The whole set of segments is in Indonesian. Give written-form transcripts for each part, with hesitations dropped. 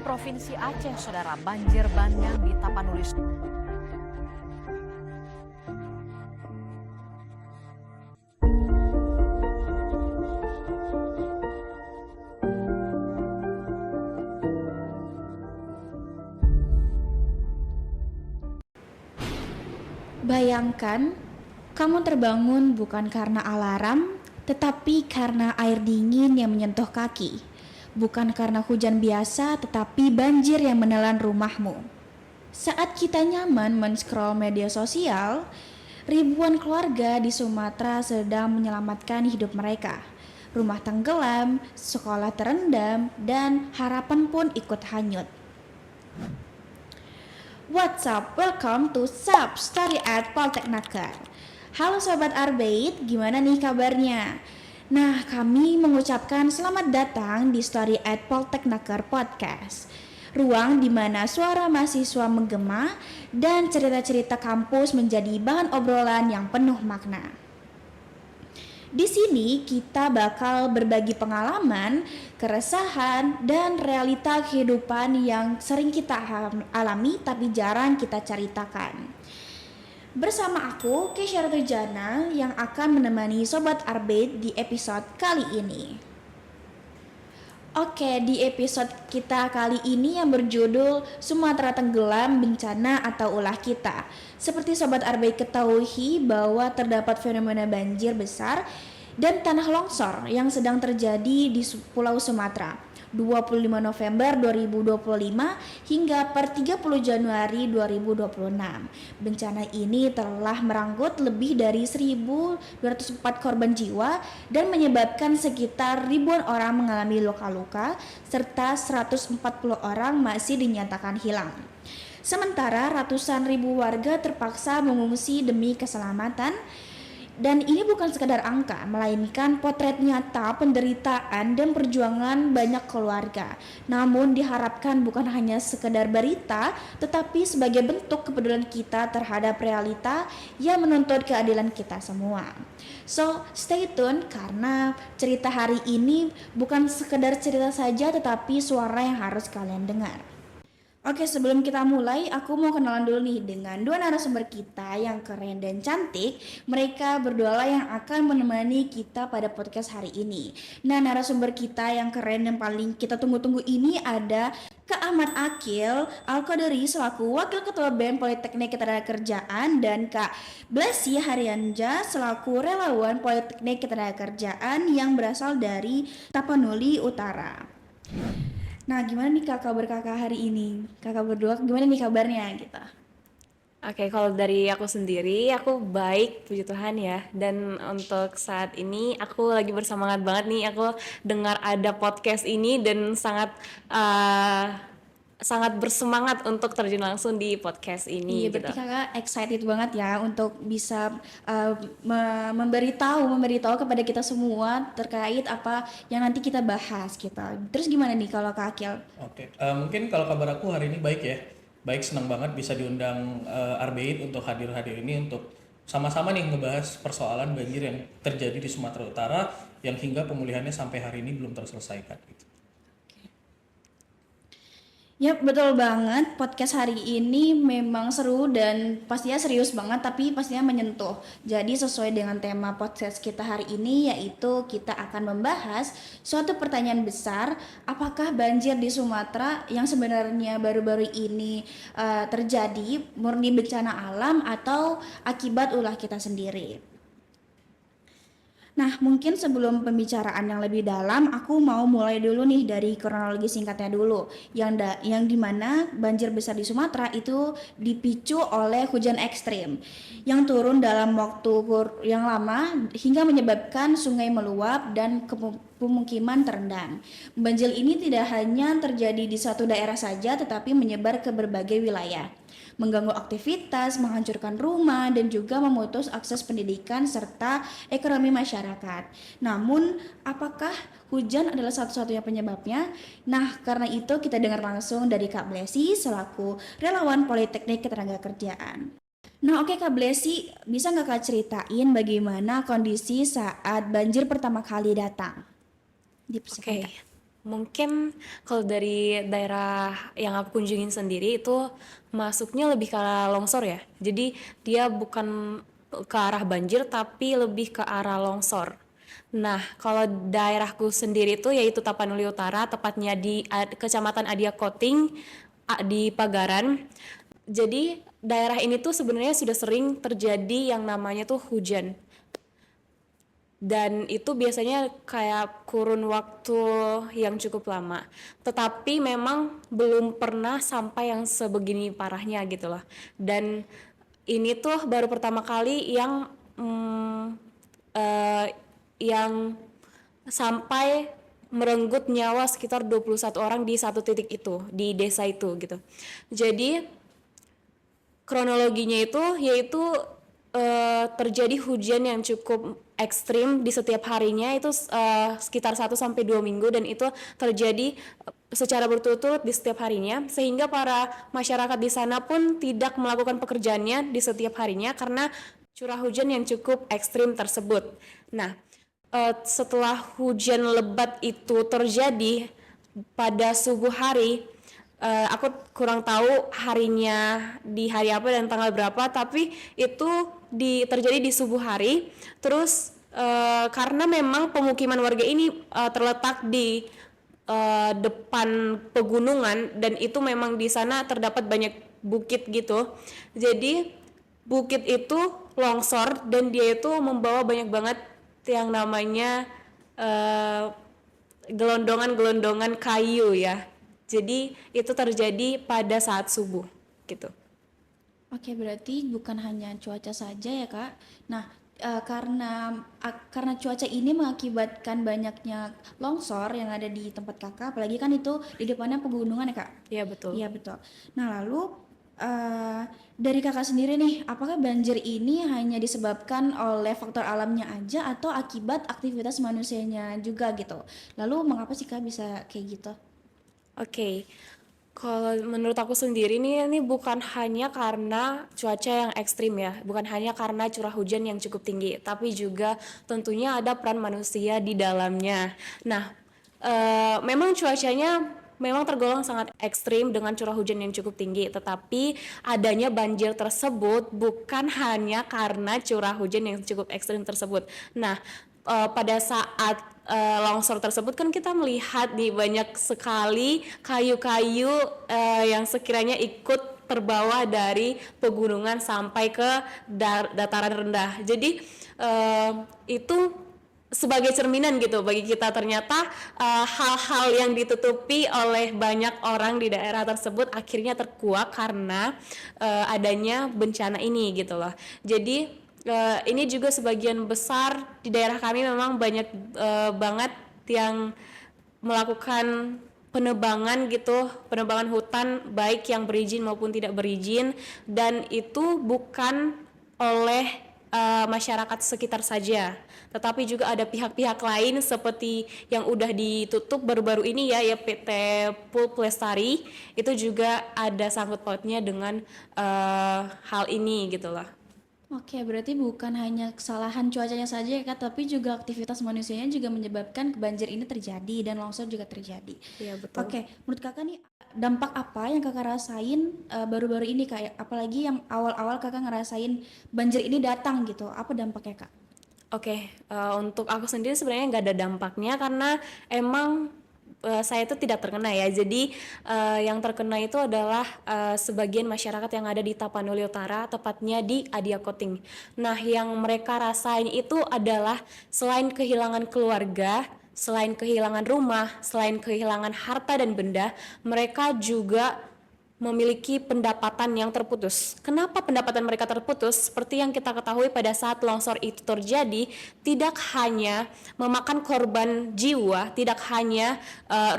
Provinsi Aceh, Saudara, banjir bandang di Tapanuli. Bayangkan, kamu terbangun bukan karena alarm, tetapi karena air dingin yang menyentuh kaki. Bukan karena hujan biasa, tetapi banjir yang menelan rumahmu. Saat kita nyaman men-scroll media sosial, ribuan keluarga di Sumatera sedang menyelamatkan hidup mereka. Rumah tenggelam, sekolah terendam, dan harapan pun ikut hanyut. What's up? Welcome to Sub Story at Polteknaker. Halo Sobat Arbeit, gimana nih kabarnya? Nah, kami mengucapkan selamat datang di Story at Polteknaker Podcast. Ruang di mana suara mahasiswa menggema dan cerita-cerita kampus menjadi bahan obrolan yang penuh makna. Di sini kita bakal berbagi pengalaman, keresahan, dan realita kehidupan yang sering kita alami tapi jarang kita ceritakan. Bersama aku, Kesha Ratujana, yang akan menemani Sobat Arbeit di episode kali ini. Oke, di episode kita kali ini yang berjudul Sumatera Tenggelam, Bencana atau Ulah Kita. Seperti Sobat Arbeit ketahui bahwa terdapat fenomena banjir besar dan tanah longsor yang sedang terjadi di Pulau Sumatera. 25 November 2025 hingga per 30 Januari 2026. Bencana ini telah merenggut lebih dari 1.204 korban jiwa dan menyebabkan sekitar ribuan orang mengalami luka-luka serta 140 orang masih dinyatakan hilang. Sementara ratusan ribu warga terpaksa mengungsi demi keselamatan. Dan ini bukan sekadar angka, melainkan potret nyata penderitaan dan perjuangan banyak keluarga. Namun diharapkan bukan hanya sekedar berita, tetapi sebagai bentuk kepedulian kita terhadap realita yang menuntut keadilan kita semua. So, stay tune karena cerita hari ini bukan sekedar cerita saja, tetapi suara yang harus kalian dengar. Oke, sebelum kita mulai, aku mau kenalan dulu nih dengan dua narasumber kita yang keren dan cantik. Mereka berdua lah yang akan menemani kita pada podcast hari ini. Nah, narasumber kita yang keren dan paling kita tunggu-tunggu ini ada Kak Ahmad Akil Al-Qadari selaku Wakil Ketua BEM Politeknik Ketenagakerjaan dan Kak Blasi Haryanja selaku Relawan Politeknik Ketenagakerjaan yang berasal dari Tapanuli Utara. Nah, gimana nih kabar kakak hari ini? Kakak berdua gimana nih kabarnya kita? Oke, kalau dari aku sendiri, aku baik, puji Tuhan ya. Dan untuk saat ini, aku lagi bersemangat banget nih. Aku dengar ada podcast ini dan sangat bersemangat untuk terjun langsung di podcast ini. Iya, berarti gitu. kakak excited banget ya untuk bisa memberitahu kepada kita semua terkait apa yang nanti kita bahas gitu. Terus gimana nih kalau Kak Akil? Oke, mungkin kalau kabar aku hari ini baik ya. Baik, senang banget bisa diundang Arbeit untuk hadir ini untuk sama-sama nih ngebahas persoalan banjir yang terjadi di Sumatera Utara yang hingga pemulihannya sampai hari ini belum terselesaikan gitu. Ya, betul banget. Podcast hari ini memang seru dan pastinya serius banget, tapi pastinya menyentuh. Jadi sesuai dengan tema podcast kita hari ini, yaitu kita akan membahas suatu pertanyaan besar, apakah banjir di Sumatera yang sebenarnya baru-baru ini terjadi murni bencana alam atau akibat ulah kita sendiri. Nah, mungkin sebelum pembicaraan yang lebih dalam, aku mau mulai dulu nih dari kronologi singkatnya dulu. Yang dimana banjir besar di Sumatera itu dipicu oleh hujan ekstrim yang turun dalam waktu yang lama hingga menyebabkan sungai meluap dan pemukiman terendam. Banjir ini tidak hanya terjadi di satu daerah saja, tetapi menyebar ke berbagai wilayah, mengganggu aktivitas, menghancurkan rumah, dan juga memutus akses pendidikan serta ekonomi masyarakat. Namun, apakah hujan adalah satu-satunya penyebabnya? Nah, karena itu kita dengar langsung dari Kak Blesi selaku relawan Politeknik Ketenagakerjaan. Nah, oke Kak Blesi, bisa nggak Kak ceritain bagaimana kondisi saat banjir pertama kali datang? Oke, Mungkin kalau dari daerah yang aku kunjungin sendiri itu masuknya lebih ke arah longsor ya. Jadi dia bukan ke arah banjir tapi lebih ke arah longsor. Nah, kalau daerahku sendiri itu yaitu Tapanuli Utara, tepatnya di Kecamatan Adia Koting di Pagaran. Jadi daerah ini tuh sebenarnya sudah sering terjadi yang namanya tuh hujan. Dan itu biasanya kayak kurun waktu yang cukup lama. Tetapi memang belum pernah sampai yang sebegini parahnya gitu loh. Dan ini tuh baru pertama kali yang sampai merenggut nyawa sekitar 21 orang di satu titik itu, di desa itu gitu. Jadi kronologinya itu yaitu terjadi hujan yang cukup ekstrim di setiap harinya itu sekitar 1 sampai 2 minggu, dan itu terjadi secara berturut-turut di setiap harinya, sehingga para masyarakat di sana pun tidak melakukan pekerjaannya di setiap harinya karena curah hujan yang cukup ekstrim tersebut. Nah, setelah hujan lebat itu terjadi pada subuh hari, aku kurang tahu harinya di hari apa dan tanggal berapa, tapi itu terjadi di subuh hari. Terus karena memang pemukiman warga ini terletak di depan pegunungan, dan itu memang di sana terdapat banyak bukit gitu. Jadi bukit itu longsor dan dia itu membawa banyak banget yang namanya gelondongan-gelondongan kayu ya. Jadi itu terjadi pada saat subuh gitu. Oke, berarti bukan hanya cuaca saja ya Kak. Nah, karena cuaca ini mengakibatkan banyaknya longsor yang ada di tempat Kakak, apalagi kan itu di depannya pegunungan ya Kak. Iya betul. Iya betul. Nah lalu dari Kakak sendiri nih, apakah banjir ini hanya disebabkan oleh faktor alamnya aja atau akibat aktivitas manusianya juga gitu? Lalu mengapa sih Kak bisa kayak gitu? Oke. Kalau menurut aku sendiri nih, ini bukan hanya karena cuaca yang ekstrim ya, bukan hanya karena curah hujan yang cukup tinggi, tapi juga tentunya ada peran manusia di dalamnya. Nah, memang cuacanya memang tergolong sangat ekstrim dengan curah hujan yang cukup tinggi, tetapi adanya banjir tersebut bukan hanya karena curah hujan yang cukup ekstrim tersebut. Nah, pada saat longsor tersebut kan kita melihat nih banyak sekali kayu-kayu yang sekiranya ikut terbawa dari pegunungan sampai ke dataran rendah. Jadi itu sebagai cerminan gitu bagi kita, ternyata hal-hal yang ditutupi oleh banyak orang di daerah tersebut akhirnya terkuak karena adanya bencana ini gitu loh. Jadi ini juga sebagian besar di daerah kami memang banyak banget yang melakukan penebangan gitu, penebangan hutan baik yang berizin maupun tidak berizin, dan itu bukan oleh masyarakat sekitar saja, tetapi juga ada pihak-pihak lain seperti yang udah ditutup baru-baru ini ya PT Pulp Lestari, itu juga ada sangkut pautnya dengan hal ini gitu lah. Oke, berarti bukan hanya kesalahan cuacanya saja ya Kak, tapi juga aktivitas manusianya juga menyebabkan banjir ini terjadi dan longsor juga terjadi. Iya betul. Oke, menurut Kakak nih dampak apa yang Kakak rasain baru-baru ini Kak? Apalagi yang awal-awal Kakak ngerasain banjir ini datang gitu, apa dampaknya Kak? Oke, untuk aku sendiri sebenarnya nggak ada dampaknya karena emang saya itu tidak terkena ya. Jadi yang terkena itu adalah sebagian masyarakat yang ada di Tapanuli Utara, tepatnya di Adia Koting. Nah, yang mereka rasain itu adalah selain kehilangan keluarga, selain kehilangan rumah, selain kehilangan harta dan benda, mereka juga memiliki pendapatan yang terputus. Kenapa pendapatan mereka terputus? Seperti yang kita ketahui pada saat longsor itu terjadi, tidak hanya memakan korban jiwa, tidak hanya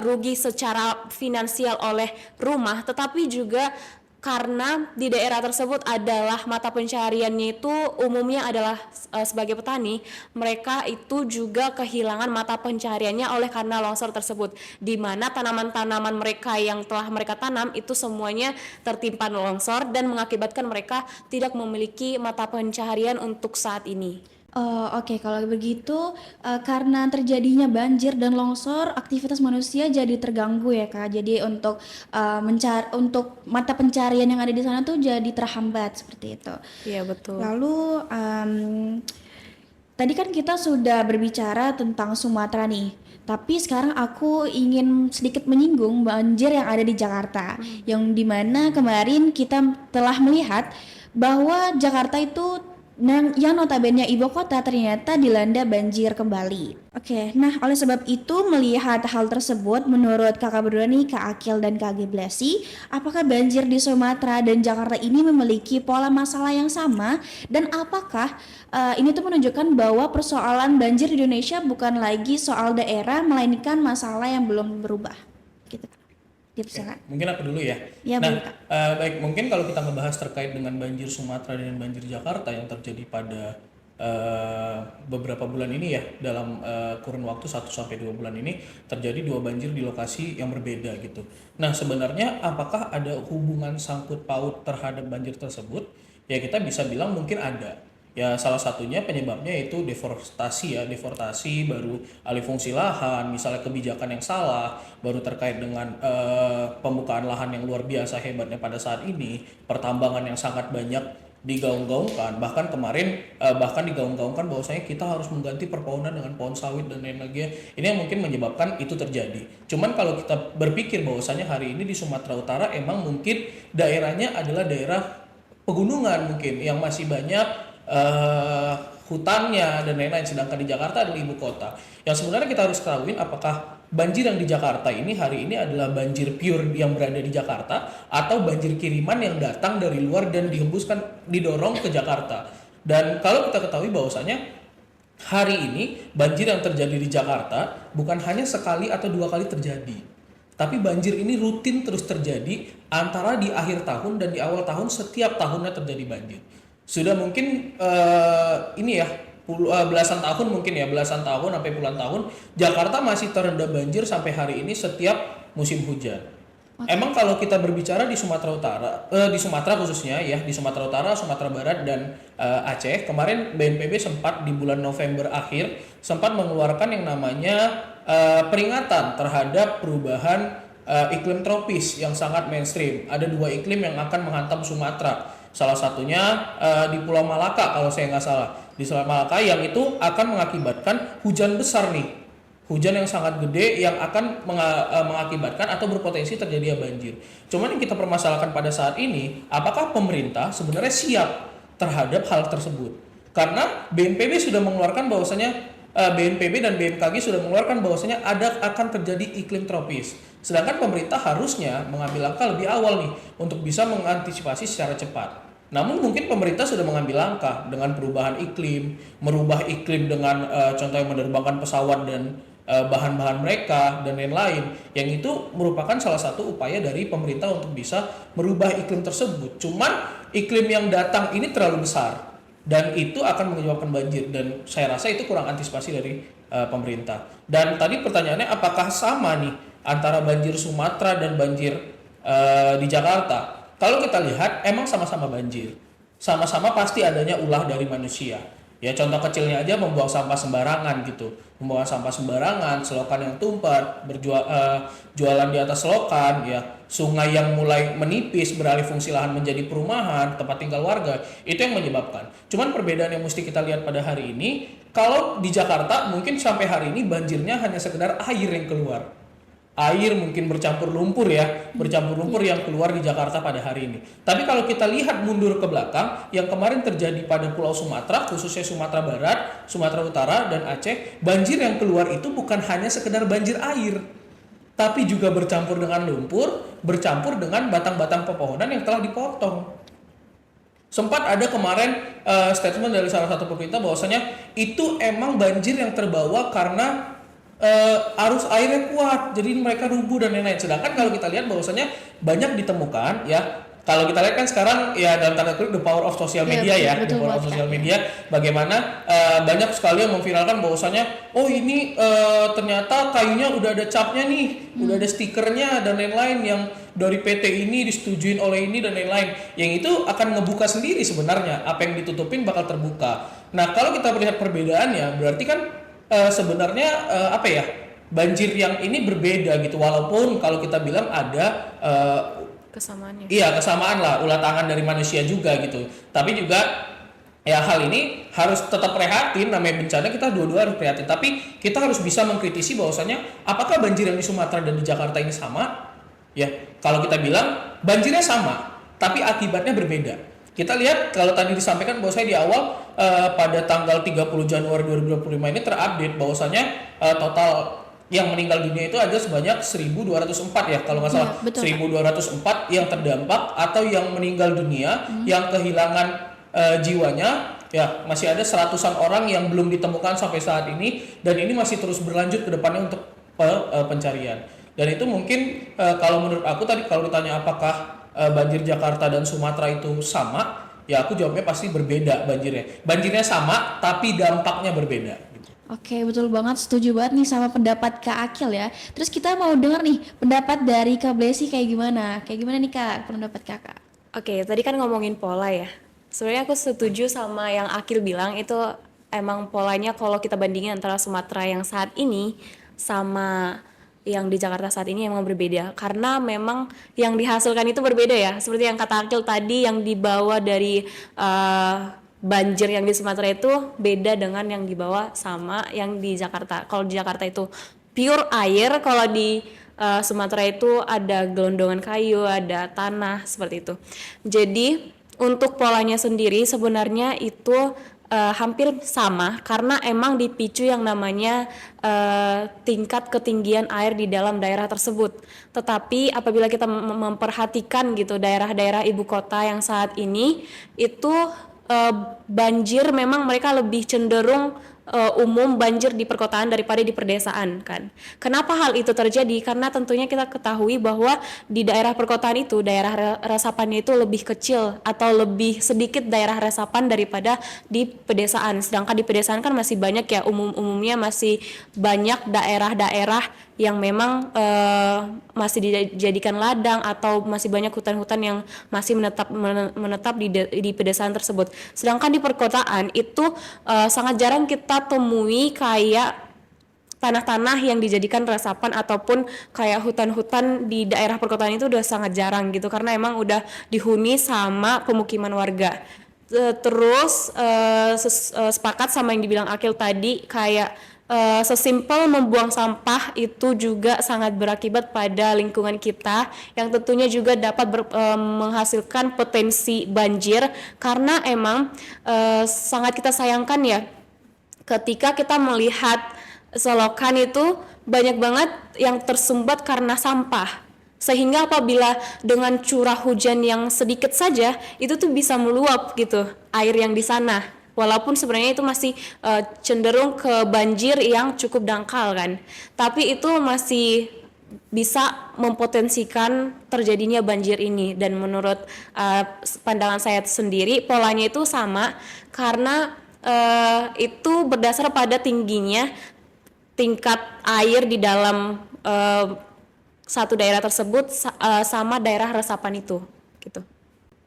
rugi secara finansial oleh rumah, tetapi juga karena di daerah tersebut adalah mata pencahariannya itu umumnya adalah sebagai petani, mereka itu juga kehilangan mata pencahariannya oleh karena longsor tersebut, di mana tanaman-tanaman mereka yang telah mereka tanam itu semuanya tertimpa longsor dan mengakibatkan mereka tidak memiliki mata pencaharian untuk saat ini. Oh, oke. Kalau begitu, karena terjadinya banjir dan longsor, aktivitas manusia jadi terganggu ya, Kak. Jadi untuk mata pencarian yang ada di sana tuh jadi terhambat seperti itu. Iya betul. Lalu, tadi kan kita sudah berbicara tentang Sumatera nih, tapi sekarang aku ingin sedikit menyinggung banjir yang ada di Jakarta, yang dimana kemarin kita telah melihat bahwa Jakarta itu yang notabene ibu kota ternyata dilanda banjir kembali. Oke, nah oleh sebab itu melihat hal tersebut, menurut kakak berdua nih, Kak Akil dan Kak Geblasi, apakah banjir di Sumatera dan Jakarta ini memiliki pola masalah yang sama, dan apakah ini tuh menunjukkan bahwa persoalan banjir di Indonesia bukan lagi soal daerah, melainkan masalah yang belum berubah? Gitu. Gitu, silakan. Mungkin aku dulu ya. Ya, Nah, boleh, Kak. baik, mungkin kalau kita ngebahas terkait dengan banjir Sumatera dan banjir Jakarta yang terjadi pada beberapa bulan ini ya, dalam kurun waktu 1 sampai 2 bulan ini terjadi 2 banjir di lokasi yang berbeda gitu. Nah, sebenarnya apakah ada hubungan sangkut paut terhadap banjir tersebut? Ya kita bisa bilang mungkin ada. Ya salah satunya penyebabnya itu deforestasi ya, deforestasi baru alih fungsi lahan, misalnya kebijakan yang salah, baru terkait dengan pembukaan lahan yang luar biasa hebatnya pada saat ini, pertambangan yang sangat banyak digaung-gaungkan, bahkan kemarin bahkan digaung-gaungkan bahwasanya kita harus mengganti perpohonan dengan pohon sawit dan lain lagi. Ini yang mungkin menyebabkan itu terjadi. Cuman kalau kita berpikir bahwasanya hari ini di Sumatera Utara emang mungkin daerahnya adalah daerah pegunungan mungkin yang masih banyak hutannya dan lain-lain, sedangkan di Jakarta adalah ibu kota. Yang sebenarnya kita harus ketahuin apakah banjir yang di Jakarta ini hari ini adalah banjir pure yang berada di Jakarta atau banjir kiriman yang datang dari luar dan dihembuskan, didorong ke Jakarta. Dan kalau kita ketahui bahwasanya hari ini banjir yang terjadi di Jakarta bukan hanya sekali atau 2 kali terjadi, tapi banjir ini rutin terus terjadi antara di akhir tahun dan di awal tahun, setiap tahunnya terjadi banjir. Sudah mungkin ini ya belasan tahun mungkin ya, belasan tahun sampai puluhan tahun Jakarta masih terendam banjir sampai hari ini setiap musim hujan. Emang kalau kita berbicara di Sumatera Utara, di Sumatera khususnya ya, di Sumatera Utara, Sumatera Barat dan Aceh, kemarin BNPB sempat di bulan November akhir sempat mengeluarkan yang namanya peringatan terhadap perubahan iklim tropis yang sangat mainstream. Ada 2 iklim yang akan menghantam Sumatera. Salah satunya di Pulau Malaka kalau saya nggak salah. Di Pulau Malaka yang itu akan mengakibatkan hujan besar nih. Hujan yang sangat gede yang akan mengakibatkan atau berpotensi terjadi banjir. Cuman yang kita permasalahkan pada saat ini, apakah pemerintah sebenarnya siap terhadap hal tersebut? Karena BNPB sudah mengeluarkan bahwasanya BNPB dan BMKG sudah mengeluarkan bahwasanya akan terjadi iklim tropis. Sedangkan pemerintah harusnya mengambil langkah lebih awal nih untuk bisa mengantisipasi secara cepat. Namun mungkin pemerintah sudah mengambil langkah dengan perubahan iklim, merubah iklim dengan contohnya menerbangkan pesawat dan bahan-bahan mereka dan lain-lain. Yang itu merupakan salah satu upaya dari pemerintah untuk bisa merubah iklim tersebut. Cuman iklim yang datang ini terlalu besar dan itu akan menyebabkan banjir, dan saya rasa itu kurang antisipasi dari pemerintah. Dan tadi pertanyaannya apakah sama nih antara banjir Sumatera dan banjir di Jakarta? Kalau kita lihat emang sama-sama banjir, sama-sama pasti adanya ulah dari manusia. Ya contoh kecilnya aja membuang sampah sembarangan gitu, membuang sampah sembarangan, selokan yang tumpah, jualan di atas selokan, ya sungai yang mulai menipis beralih fungsi lahan menjadi perumahan, tempat tinggal warga, itu yang menyebabkan. Cuman perbedaan yang mesti kita lihat pada hari ini, kalau di Jakarta mungkin sampai hari ini banjirnya hanya sekedar air yang keluar. Air mungkin bercampur lumpur ya, bercampur lumpur yang keluar di Jakarta pada hari ini. Tapi kalau kita lihat mundur ke belakang, yang kemarin terjadi pada Pulau Sumatera, khususnya Sumatera Barat, Sumatera Utara, dan Aceh, banjir yang keluar itu bukan hanya sekedar banjir air, tapi juga bercampur dengan lumpur, bercampur dengan batang-batang pepohonan yang telah dipotong. Sempat ada kemarin statement dari salah satu pemerintah bahwasanya itu emang banjir yang terbawa karena arus airnya kuat, jadi mereka rubuh dan lain-lain. Sedangkan kalau kita lihat bahwasanya banyak ditemukan ya kalau kita lihat kan sekarang ya dalam tanda kutip the power of social media ya, the betul power of banget, social Kak. media, bagaimana banyak sekali yang memviralkan bahwasanya oh ini ternyata kayunya udah ada capnya nih, udah ada stikernya dan lain-lain yang dari PT ini disetujuin oleh ini dan lain-lain, yang itu akan ngebuka sendiri sebenarnya apa yang ditutupin bakal terbuka. Nah kalau kita melihat perbedaannya berarti kan sebenarnya apa ya, banjir yang ini berbeda gitu, walaupun kalau kita bilang ada Kesamaannya. iya kesamaan lah, ulah tangan dari manusia juga gitu. Tapi juga ya hal ini harus tetap prihatin, namanya bencana kita dua-dua harus prihatin. Tapi kita harus bisa mengkritisi bahwasanya apakah banjir yang di Sumatera dan di Jakarta ini sama? Ya, kalau kita bilang banjirnya sama, tapi akibatnya berbeda. Kita lihat kalau tadi disampaikan bahwa saya di awal pada tanggal 30 Januari 2025 ini terupdate bahwasanya total yang meninggal dunia itu ada sebanyak 1.204 ya kalau nggak salah, Iya, betul, 1.204 yang terdampak atau yang meninggal dunia, yang kehilangan jiwanya ya masih ada seratusan orang yang belum ditemukan sampai saat ini, dan ini masih terus berlanjut ke depannya untuk pencarian. Dan itu mungkin kalau menurut aku tadi kalau ditanya apakah banjir Jakarta dan Sumatera itu sama, ya aku jawabnya pasti berbeda banjirnya. Banjirnya sama tapi dampaknya berbeda. Oke, betul banget, setuju banget nih sama pendapat Kak Akil ya. Terus kita mau dengar nih pendapat dari Kak Blesi kayak gimana? Kayak gimana nih Kak pendapat Kakak? Oke, tadi kan ngomongin pola ya. Sebenarnya aku setuju sama yang Akil bilang, itu emang polanya kalau kita bandingin antara Sumatera yang saat ini sama yang di Jakarta saat ini emang berbeda. Karena memang yang dihasilkan itu berbeda ya. Seperti yang kata Akil tadi, yang dibawa dari banjir yang di Sumatera itu beda dengan yang dibawa sama yang di Jakarta. Kalau di Jakarta itu pure air, kalau di Sumatera itu ada gelondongan kayu, ada tanah, seperti itu. Jadi untuk polanya sendiri sebenarnya itu hampir sama, karena emang dipicu yang namanya tingkat ketinggian air di dalam daerah tersebut. Tetapi apabila kita memperhatikan gitu daerah-daerah ibu kota yang saat ini itu banjir memang mereka lebih cenderung umum banjir di perkotaan daripada di perdesaan kan. Kenapa hal itu terjadi? Karena tentunya kita ketahui bahwa di daerah perkotaan itu daerah resapannya itu lebih kecil atau lebih sedikit daerah resapan daripada di pedesaan. Sedangkan di pedesaan kan masih banyak ya, umumnya masih banyak daerah-daerah yang memang masih dijadikan ladang atau masih banyak hutan-hutan yang masih menetap di pedesaan tersebut. Sedangkan di perkotaan itu sangat jarang kita temui kayak tanah-tanah yang dijadikan resapan ataupun kayak hutan-hutan di daerah perkotaan itu udah sangat jarang gitu, karena emang udah dihuni sama pemukiman warga. Terus sepakat sama yang dibilang Akil tadi, kayak sesimpel membuang sampah itu juga sangat berakibat pada lingkungan kita, yang tentunya juga dapat menghasilkan potensi banjir, karena emang sangat kita sayangkan ya ketika kita melihat selokan itu banyak banget yang tersumbat karena sampah, sehingga apabila dengan curah hujan yang sedikit saja itu tuh bisa meluap gitu air yang di sana. Walaupun sebenarnya itu masih cenderung ke banjir yang cukup dangkal kan, tapi itu masih bisa mempotensikan terjadinya banjir ini. Dan menurut pandangan saya sendiri, polanya itu sama karena itu berdasar pada tingginya tingkat air di dalam satu daerah tersebut sama daerah resapan itu gitu.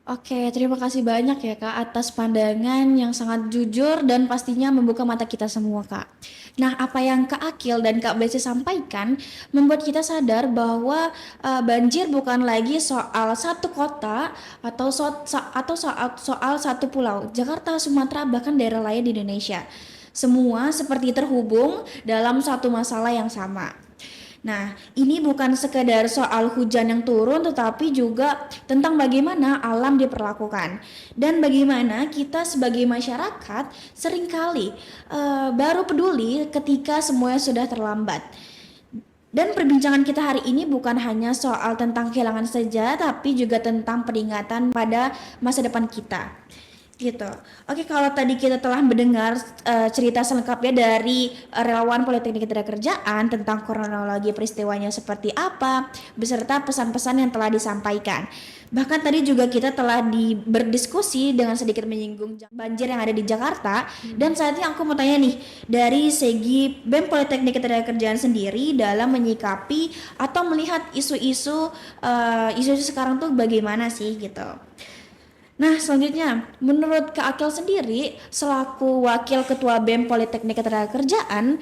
Oke, terima kasih banyak ya Kak atas pandangan yang sangat jujur dan pastinya membuka mata kita semua Kak. Nah, apa yang Kak Akil dan Kak Blesi sampaikan membuat kita sadar bahwa banjir bukan lagi soal satu kota atau soal satu pulau, Jakarta, Sumatera, bahkan daerah lain di Indonesia. Semua seperti terhubung dalam satu masalah yang sama. Nah, ini bukan sekedar soal hujan yang turun, tetapi juga tentang bagaimana alam diperlakukan dan bagaimana kita sebagai masyarakat seringkali baru peduli ketika semuanya sudah terlambat. Dan perbincangan kita hari ini bukan hanya soal tentang kehilangan saja, tapi juga tentang peringatan pada masa depan kita. Gitu. Oke, kalau tadi kita telah mendengar cerita selengkapnya dari relawan Politeknik Ketenagakerjaan tentang kronologi peristiwanya seperti apa, beserta pesan-pesan yang telah disampaikan. Bahkan tadi juga kita telah berdiskusi dengan sedikit menyinggung banjir yang ada di Jakarta. Dan saat ini aku mau tanya nih, dari segi BEM Politeknik Ketenagakerjaan sendiri dalam menyikapi atau melihat isu-isu sekarang tuh bagaimana sih gitu. Nah, selanjutnya, menurut Kak Akil sendiri, selaku Wakil Ketua BEM Politeknik Ketenagakerjaan,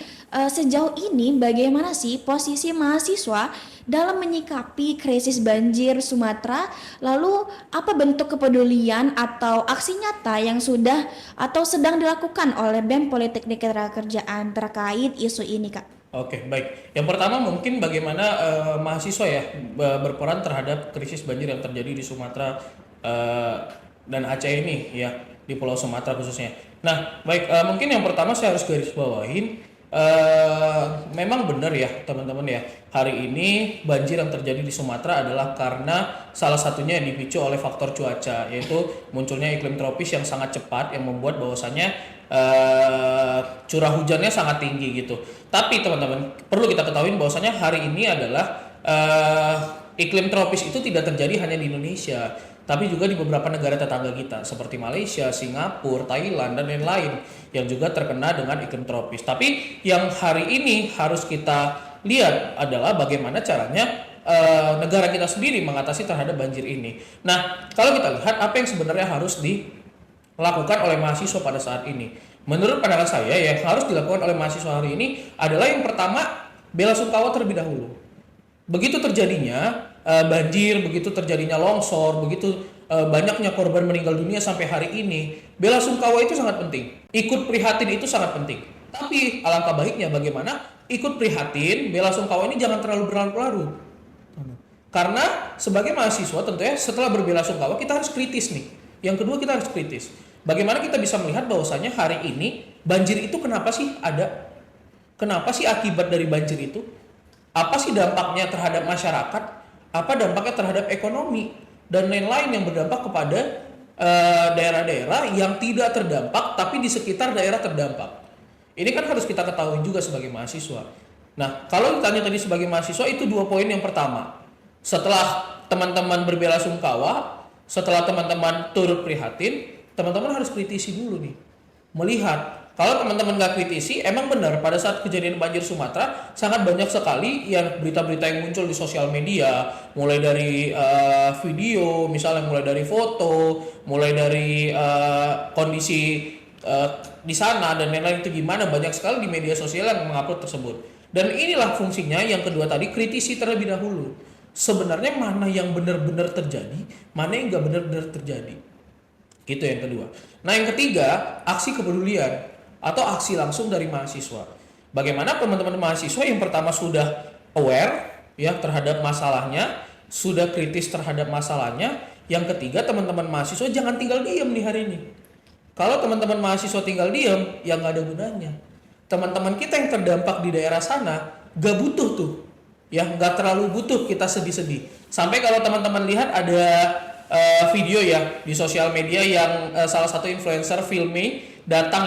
sejauh ini bagaimana sih posisi mahasiswa dalam menyikapi krisis banjir Sumatera? Lalu, apa bentuk kepedulian atau aksi nyata yang sudah atau sedang dilakukan oleh BEM Politeknik Ketenagakerjaan terkait isu ini, Kak? Oke, baik. Yang pertama mungkin bagaimana mahasiswa ya berperan terhadap krisis banjir yang terjadi di Sumatera dan Aceh ini ya, di Pulau Sumatera khususnya. Nah, baik, mungkin yang pertama saya harus garis bawahin, memang benar ya teman-teman ya, hari ini banjir yang terjadi di Sumatera adalah karena salah satunya yang dipicu oleh faktor cuaca, yaitu munculnya iklim tropis yang sangat cepat yang membuat bahwasannya curah hujannya sangat tinggi gitu. Tapi teman-teman perlu kita ketahui bahwasannya hari ini adalah iklim tropis itu tidak terjadi hanya di Indonesia, tapi juga di beberapa negara tetangga kita seperti Malaysia, Singapura, Thailand, dan lain-lain yang juga terkena dengan iklim tropis. Tapi yang hari ini harus kita lihat adalah bagaimana caranya negara kita sendiri mengatasi terhadap banjir ini. Nah, kalau kita lihat apa yang sebenarnya harus dilakukan oleh mahasiswa pada saat ini, menurut pandangan saya yang harus dilakukan oleh mahasiswa hari ini adalah yang pertama, bela sungkawa terlebih dahulu. Begitu terjadinya banjir, begitu terjadinya longsor, begitu banyaknya korban meninggal dunia sampai hari ini, bela sungkawa itu sangat penting. Ikut prihatin itu sangat penting. Tapi alangkah baiknya bagaimana ikut prihatin, bela sungkawa ini jangan terlalu berlarut-larut. Karena sebagai mahasiswa tentunya setelah berbela sungkawa kita harus kritis nih. Yang kedua kita harus kritis. Bagaimana kita bisa melihat bahwasanya hari ini banjir itu kenapa sih ada? Kenapa sih akibat dari banjir itu? Apa sih dampaknya terhadap masyarakat? Apa dampaknya terhadap ekonomi? Dan lain-lain yang berdampak kepada daerah-daerah yang tidak terdampak tapi di sekitar daerah terdampak. Ini kan harus kita ketahui juga sebagai mahasiswa. Nah, kalau ditanya tadi sebagai mahasiswa itu 2 poin yang pertama. Setelah teman-teman berbela sungkawa, setelah teman-teman turut prihatin, teman-teman harus kritisi dulu nih. Melihat, kalau teman-teman gak kritisi, emang benar pada saat kejadian banjir Sumatera sangat banyak sekali yang berita-berita yang muncul di sosial media, mulai dari video, misalnya mulai dari foto, mulai dari kondisi di sana dan lain-lain itu gimana, banyak sekali di media sosial yang mengupload tersebut. Dan inilah fungsinya yang kedua tadi, kritisi terlebih dahulu. Sebenarnya mana yang benar-benar terjadi, mana yang gak benar-benar terjadi. Gitu yang kedua. Nah yang ketiga, aksi kepedulian atau aksi langsung dari mahasiswa. Bagaimana teman-teman mahasiswa yang pertama sudah aware ya terhadap masalahnya, sudah kritis terhadap masalahnya. Yang ketiga, teman-teman mahasiswa jangan tinggal diam di hari ini. Kalau teman-teman mahasiswa tinggal diam, ya nggak ada gunanya. Teman-teman kita yang terdampak di daerah sana gak butuh tuh, ya nggak terlalu butuh kita sedih-sedih. Sampai kalau teman-teman lihat ada video ya di sosial media yang salah satu influencer filming datang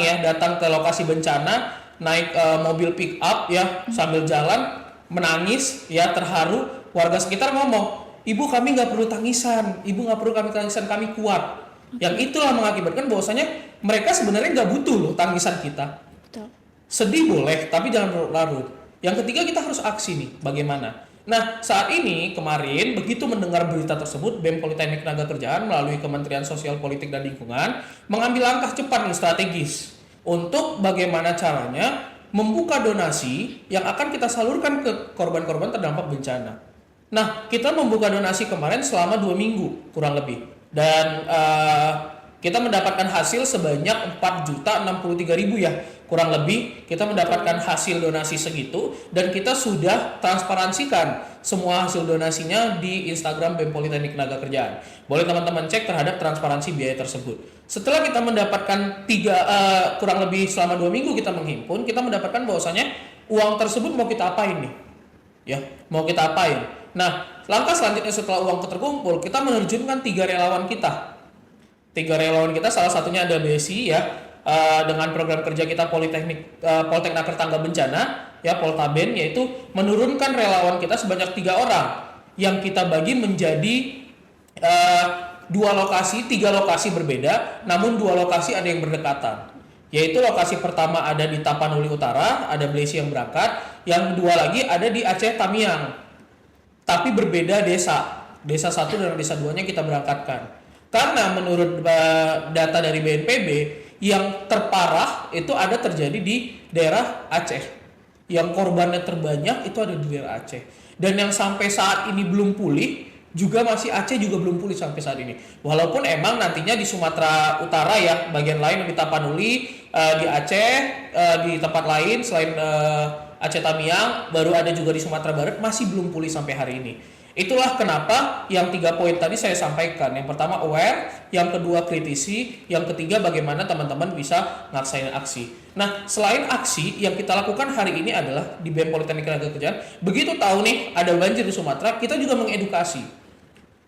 ke lokasi bencana naik mobil pick up ya sambil jalan menangis ya terharu, warga sekitar ngomong, ibu kami nggak perlu tangisan, kami kuat. Yang itulah mengakibatkan bahwasanya mereka sebenarnya nggak butuh loh tangisan kita. Betul. Sedih boleh tapi jangan larut. Yang ketiga kita harus aksi nih, bagaimana? Nah, saat ini kemarin begitu mendengar berita tersebut, BEM Politeknik Ketenagakerjaan melalui Kementerian Sosial Politik dan Lingkungan mengambil langkah cepat nih strategis untuk bagaimana caranya membuka donasi yang akan kita salurkan ke korban-korban terdampak bencana. Nah, kita membuka donasi kemarin selama 2 minggu kurang lebih dan kita mendapatkan hasil sebanyak 4.063.000 ya kurang lebih, kita mendapatkan hasil donasi segitu dan kita sudah transparansikan semua hasil donasinya di Instagram BEM Politeknik Ketenagakerjaan. Boleh teman-teman cek terhadap transparansi biaya tersebut. Setelah kita mendapatkan kurang lebih selama 2 minggu kita menghimpun, kita mendapatkan bahwasanya uang tersebut mau kita apain nih? Ya, mau kita apain? Nah, langkah selanjutnya setelah uang terkumpul, kita menerjunkan 3 relawan kita. Tiga relawan kita salah satunya ada Besi ya, dengan program kerja kita Polteknaker Tangga Bencana ya, Poltaben, yaitu menurunkan relawan kita sebanyak 3 orang yang kita bagi menjadi 3 lokasi berbeda, namun 2 lokasi ada yang berdekatan. Yaitu lokasi pertama ada di Tapanuli Utara, ada Blesi yang berangkat, yang kedua lagi ada di Aceh Tamiang. Tapi berbeda desa. Desa 1 dan desa 2-nya kita berangkatkan. Karena menurut data dari BNPB, yang terparah itu ada terjadi di daerah Aceh. Yang korbannya terbanyak itu ada di daerah Aceh. Dan yang sampai saat ini belum pulih, juga masih Aceh juga belum pulih sampai saat ini. Walaupun emang nantinya di Sumatera Utara ya, bagian lain di Tapanuli, di Aceh, di tempat lain selain Aceh Tamiang, baru ada juga di Sumatera Barat, masih belum pulih sampai hari ini. Itulah kenapa yang 3 poin tadi saya sampaikan. Yang pertama aware, yang kedua kritisi, yang ketiga bagaimana teman-teman bisa ngaksain aksi. Nah, selain aksi yang kita lakukan hari ini adalah di BEM Politeknik Tenagakerjaan, begitu tahu nih ada banjir di Sumatera, kita juga mengedukasi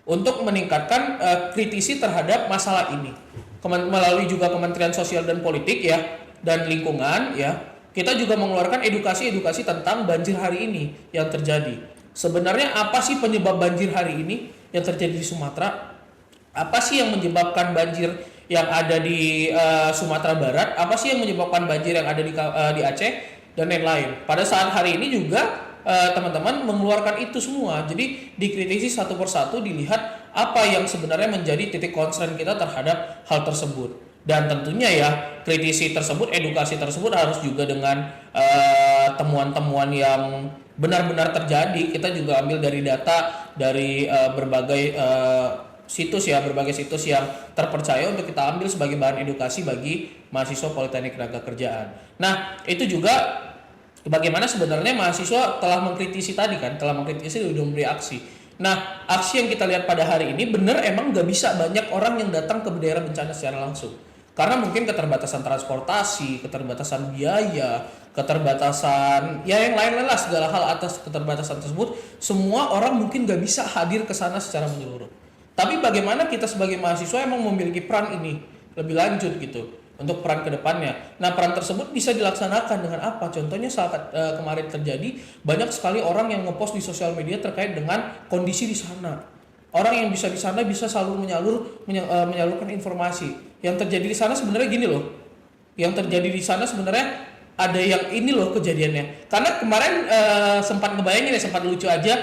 untuk meningkatkan kritisi terhadap masalah ini. Melalui juga Kementerian Sosial dan Politik ya, dan Lingkungan ya, kita juga mengeluarkan edukasi-edukasi tentang banjir hari ini yang terjadi. Sebenarnya apa sih penyebab banjir hari ini yang terjadi di Sumatera? Apa sih yang menyebabkan banjir yang ada di Sumatera Barat? Apa sih yang menyebabkan banjir yang ada di Aceh dan lain-lain? Pada saat hari ini juga teman-teman mengeluarkan itu semua. Jadi dikritisi satu persatu, dilihat apa yang sebenarnya menjadi titik concern kita terhadap hal tersebut. Dan tentunya ya kritisi tersebut, edukasi tersebut harus juga dengan temuan-temuan yang benar-benar terjadi. Kita juga ambil dari data dari berbagai situs ya, berbagai situs yang terpercaya untuk kita ambil sebagai bahan edukasi bagi mahasiswa Politeknik Tenagakerjaan. Nah, itu juga bagaimana sebenarnya mahasiswa telah mengkritisi tadi kan, telah mengkritisi dan memberi aksi. Nah, aksi yang kita lihat pada hari ini benar emang gak bisa banyak orang yang datang ke daerah bencana secara langsung. Karena mungkin keterbatasan transportasi, keterbatasan biaya, keterbatasan ya yang lain-lain lah, segala hal atas keterbatasan tersebut, semua orang mungkin gak bisa hadir ke sana secara menyeluruh. Tapi bagaimana kita sebagai mahasiswa emang memiliki peran ini lebih lanjut gitu untuk peran kedepannya. Nah, peran tersebut bisa dilaksanakan dengan apa? Contohnya saat kemarin terjadi, banyak sekali orang yang ngepost di sosial media terkait dengan kondisi di sana. Orang yang bisa di sana bisa selalu menyalurkan informasi. Yang terjadi di sana sebenarnya gini loh. Yang terjadi di sana sebenarnya ada yang ini loh kejadiannya. Karena kemarin sempat ngebayangin ya, sempat lucu aja,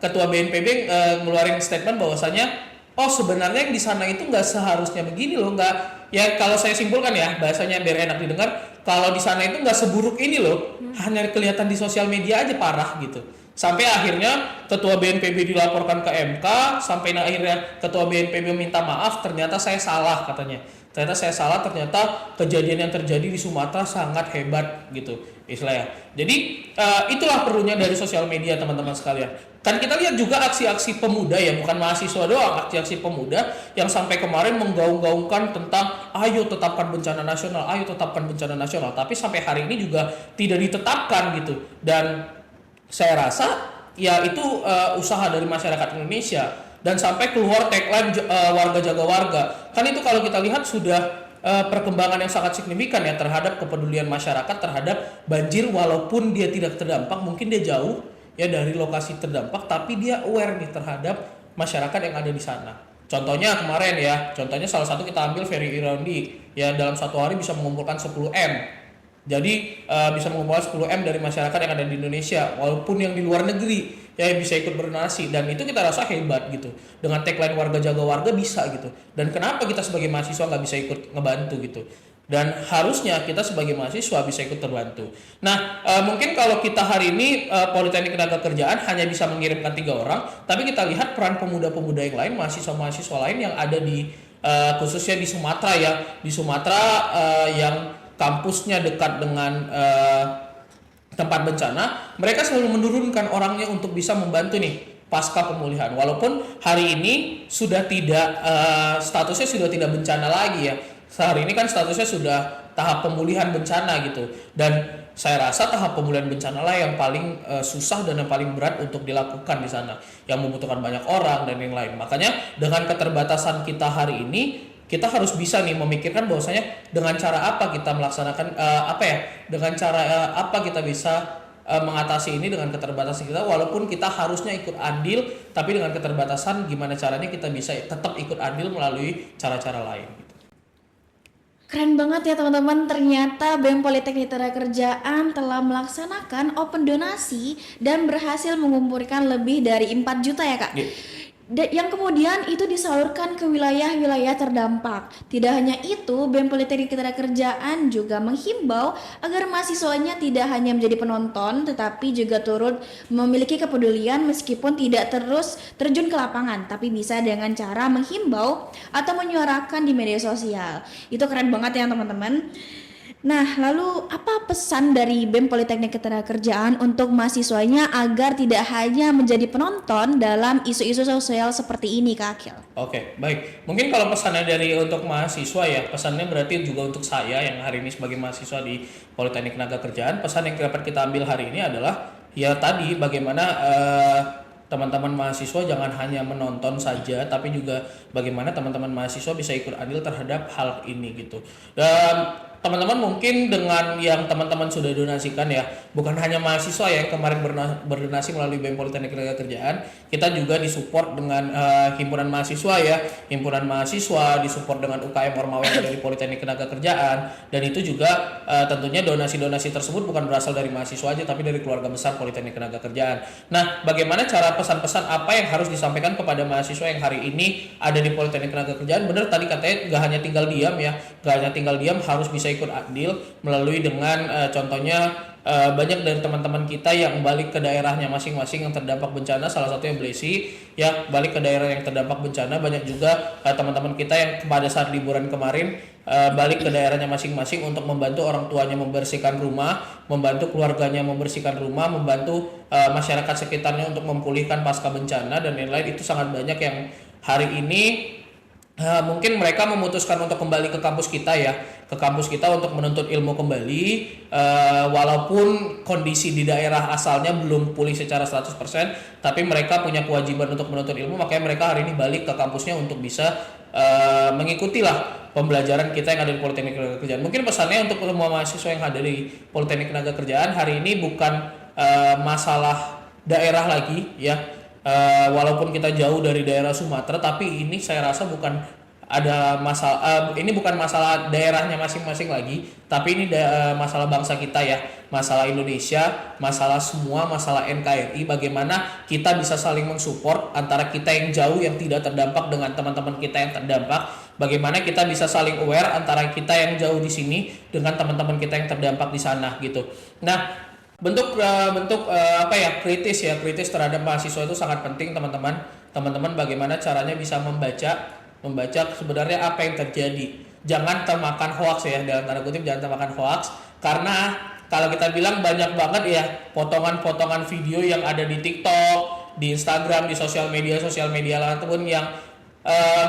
Ketua BNPB ngeluarin statement bahwasanya sebenarnya yang di sana itu nggak seharusnya begini loh, nggak ya, kalau saya simpulkan ya bahasanya biar enak didengar, kalau di sana itu nggak seburuk ini loh, hanya kelihatan di sosial media aja parah gitu. Sampai akhirnya Ketua BNPB dilaporkan ke MK, sampai akhirnya Ketua BNPB minta maaf, ternyata saya salah katanya. Ternyata kejadian yang terjadi di Sumatera sangat hebat gitu istilahnya. Jadi itulah perlunya dari sosial media teman-teman sekalian. Kan kita lihat juga aksi-aksi pemuda ya, bukan mahasiswa doang, aksi-aksi pemuda yang sampai kemarin menggaung-gaungkan tentang ayo tetapkan bencana nasional, tapi sampai hari ini juga tidak ditetapkan gitu. Dan saya rasa ya itu usaha dari masyarakat Indonesia. Dan sampai keluar tagline warga jaga warga. Kan itu kalau kita lihat sudah perkembangan yang sangat signifikan ya terhadap kepedulian masyarakat terhadap banjir, walaupun dia tidak terdampak, mungkin dia jauh ya dari lokasi terdampak, tapi dia aware nih terhadap masyarakat yang ada di sana. Contohnya kemarin ya, salah satu kita ambil Ferry Iraundi ya, dalam satu hari bisa mengumpulkan 10M. Jadi bisa mengumpulkan 10M dari masyarakat yang ada di Indonesia, walaupun yang di luar negeri ya bisa ikut berdonasi, dan itu kita rasa hebat gitu. Dengan tagline warga jaga warga bisa gitu. Dan kenapa kita sebagai mahasiswa nggak bisa ikut ngebantu gitu? Dan harusnya kita sebagai mahasiswa bisa ikut terbantu. Nah, mungkin kalau kita hari ini Politeknik Tenagakerjaan hanya bisa mengirimkan 3 orang, tapi kita lihat peran pemuda-pemuda yang lain, mahasiswa-mahasiswa lain yang ada di khususnya di Sumatera ya, di Sumatera yang kampusnya dekat dengan tempat bencana, mereka selalu menurunkan orangnya untuk bisa membantu nih pasca pemulihan. Walaupun hari ini sudah tidak statusnya sudah tidak bencana lagi ya. Sehari ini kan statusnya sudah tahap pemulihan bencana gitu. Dan saya rasa tahap pemulihan bencana lah yang paling susah dan yang paling berat untuk dilakukan di sana, yang membutuhkan banyak orang dan yang lain. Makanya dengan keterbatasan kita hari ini, kita harus bisa nih memikirkan bahwasanya dengan cara apa kita melaksanakan dengan cara apa kita bisa mengatasi ini dengan keterbatasan kita, walaupun kita harusnya ikut andil, tapi dengan keterbatasan gimana caranya kita bisa tetap ikut andil melalui cara-cara lain. Keren banget ya teman-teman, ternyata BEM Politeknik Ketenagakerjaan telah melaksanakan open donasi dan berhasil mengumpulkan lebih dari 4 juta ya Kak. Yang kemudian itu disalurkan ke wilayah-wilayah terdampak. Tidak hanya itu, BEM Politeknik Ketenagakerjaan juga menghimbau agar mahasiswanya tidak hanya menjadi penonton, tetapi juga turut memiliki kepedulian meskipun tidak terus terjun ke lapangan, tapi bisa dengan cara menghimbau atau menyuarakan di media sosial. Itu keren banget ya teman-teman. Nah, lalu apa pesan dari BEM Politeknik Ketenagakerjaan untuk mahasiswanya agar tidak hanya menjadi penonton dalam isu-isu sosial seperti ini, Kak Akil? Oke, baik. Mungkin kalau pesannya dari untuk mahasiswa ya, pesannya berarti juga untuk saya yang hari ini sebagai mahasiswa di Politeknik Ketenagakerjaan, pesan yang dapat kita ambil hari ini adalah ya tadi bagaimana teman-teman mahasiswa jangan hanya menonton saja, tapi juga bagaimana teman-teman mahasiswa bisa ikut andil terhadap hal ini gitu. Dan teman-teman mungkin dengan yang teman-teman sudah donasikan ya, bukan hanya mahasiswa yang kemarin berdonasi melalui BEM Politeknik Ketenagakerjaan, kita juga disupport dengan himpunan mahasiswa ya, himpunan mahasiswa disupport dengan UKM Ormawa yang dari Politeknik Ketenagakerjaan, dan itu juga tentunya donasi-donasi tersebut bukan berasal dari mahasiswa aja, tapi dari keluarga besar Politeknik Ketenagakerjaan. Nah, bagaimana cara pesan-pesan apa yang harus disampaikan kepada mahasiswa yang hari ini ada di Politeknik Ketenagakerjaan? Benar tadi katanya nggak hanya tinggal diam ya, nggak hanya tinggal diam, harus bisa ikut andil melalui dengan contohnya banyak dari teman-teman kita yang balik ke daerahnya masing-masing yang terdampak bencana, salah satunya Blesi ya, balik ke daerah yang terdampak bencana. Banyak juga teman-teman kita yang pada saat liburan kemarin balik ke daerahnya masing-masing untuk membantu orang tuanya membersihkan rumah, membantu keluarganya membersihkan rumah, membantu masyarakat sekitarnya untuk memulihkan pasca bencana dan lain-lain. Itu sangat banyak yang hari ini mungkin mereka memutuskan untuk kembali ke kampus kita ya, ke kampus kita untuk menuntut ilmu kembali, walaupun kondisi di daerah asalnya belum pulih secara 100%, tapi mereka punya kewajiban untuk menuntut ilmu, makanya mereka hari ini balik ke kampusnya untuk bisa mengikuti lah pembelajaran kita yang ada di Politeknik Ketenagakerjaan. Mungkin pesannya untuk semua mahasiswa yang ada di Politeknik Ketenagakerjaan hari ini bukan masalah daerah lagi ya. Walaupun kita jauh dari daerah Sumatera, tapi ini saya rasa bukan ada masalah, ini bukan masalah daerahnya masing-masing lagi, tapi ini masalah bangsa kita ya, masalah Indonesia, masalah semua, masalah NKRI. Bagaimana kita bisa saling mensupport antara kita yang jauh yang tidak terdampak dengan teman-teman kita yang terdampak, bagaimana kita bisa saling aware antara kita yang jauh di sini dengan teman-teman kita yang terdampak di sana gitu. Nah, bentuk kritis terhadap mahasiswa itu sangat penting teman-teman. Bagaimana caranya bisa membaca sebenarnya apa yang terjadi. Jangan termakan hoax ya, dalam tanda kutip jangan termakan hoax, karena kalau kita bilang banyak banget ya potongan-potongan video yang ada di TikTok, di Instagram, di sosial media ataupun yang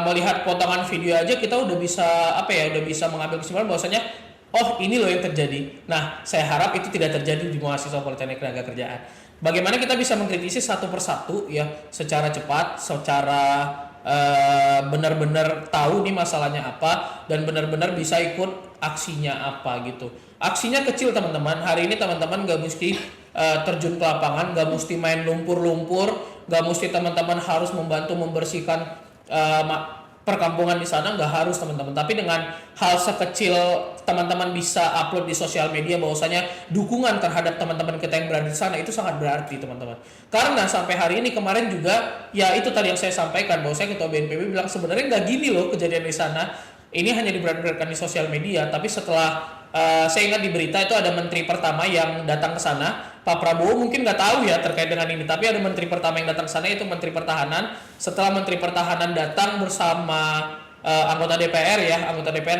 melihat potongan video aja kita udah bisa mengambil kesimpulan bahwasanya oh ini loh yang terjadi. Nah, saya harap itu tidak terjadi di mahasiswa Politeknik Ketenagakerjaan. Bagaimana kita bisa mengkritisi satu persatu ya, secara cepat, secara benar-benar tahu nih masalahnya apa, dan benar-benar bisa ikut aksinya apa gitu. Aksinya kecil teman-teman. Hari ini teman-teman gak mesti terjun ke lapangan, gak mesti main lumpur-lumpur, gak mesti teman-teman harus membantu membersihkan perkampungan di sana, nggak harus teman-teman. Tapi dengan hal sekecil teman-teman bisa upload di sosial media bahwasanya dukungan terhadap teman-teman kita yang berada di sana, itu sangat berarti teman-teman. Karena sampai hari ini kemarin juga ya itu tadi yang saya sampaikan, bahwasanya ketua BNPB bilang sebenarnya nggak gini loh kejadian di sana. Ini hanya diberat-beratkan di sosial media, tapi setelah saya ingat di berita itu ada menteri pertama yang datang ke sana. Pak Prabowo mungkin nggak tahu ya terkait dengan ini, tapi ada menteri pertama yang datang ke sana, itu Menteri Pertahanan. Setelah Menteri Pertahanan datang bersama anggota DPR